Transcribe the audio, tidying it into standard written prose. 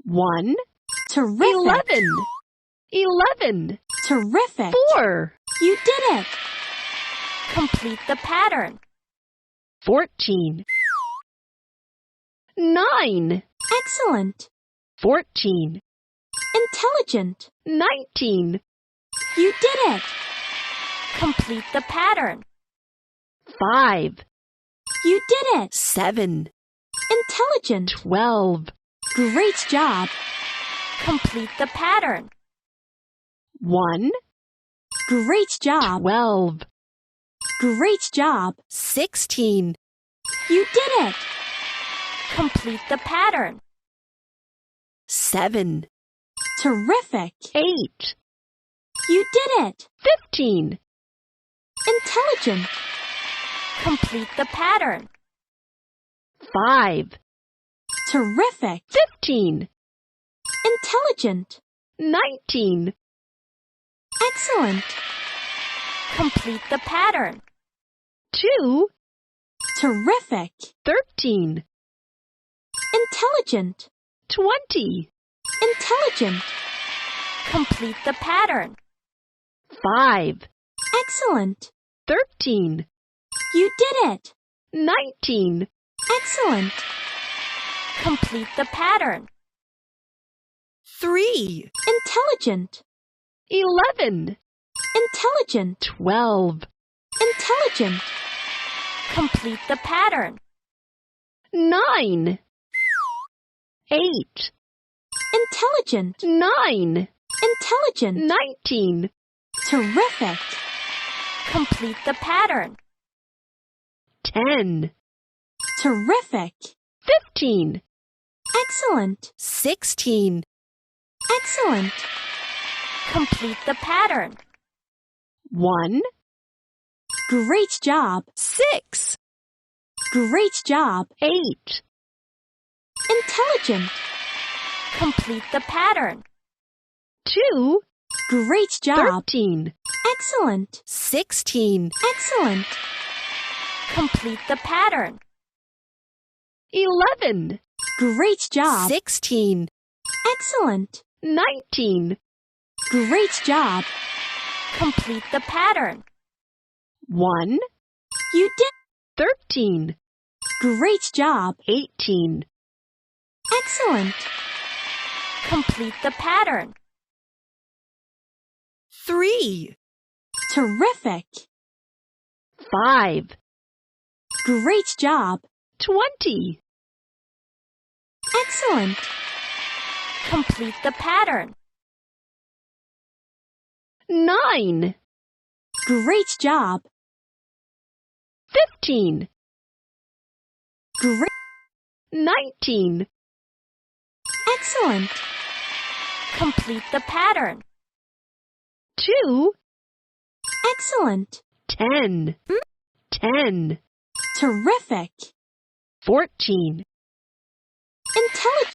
1, Terrific. 11, Terrific. 4, You did it. Complete the pattern. 14, 9, Excellent. 14, Intelligent. 19, You did it. Complete the pattern. 5, You did it. 7, Intelligent. 12, Great job. Complete the pattern. 1, Great job. 12, Great job. 16, You did it. Complete the pattern. 7, Terrific. 8, You did it. 15, Intelligent. Complete the pattern. 5, Terrific. 15, Intelligent. 19, Excellent. Complete the pattern. 2, Terrific. 13, Intelligent. 20, Intelligent. Complete the pattern. 5, Excellent. 13, You did it. 19, Excellent. Complete the pattern. 3, Intelligent. 11, Intelligent. 12, Intelligent. Complete the pattern. 9, 8, Intelligent. 9, Intelligent. 19, Terrific. Complete the pattern. 10, Terrific. 15, Excellent. 16, Excellent. Complete the pattern. 1, Great job. 6, Great job. 8, Intelligent. Complete the pattern. 2, Great job. 13, Excellent. 16, Excellent. Complete the pattern. 11, Great job. 16, Excellent. 19, Great job. Complete the pattern. 1, You did. 13, Great job. 18, Excellent. Complete the pattern. 3, Terrific. 5, Great job. 20, Excellent. Complete the pattern. 9, Great job. 15, Great. 19, Excellent. Complete the pattern. 2, Excellent. 10, 10, Terrific. 14, Intelligent.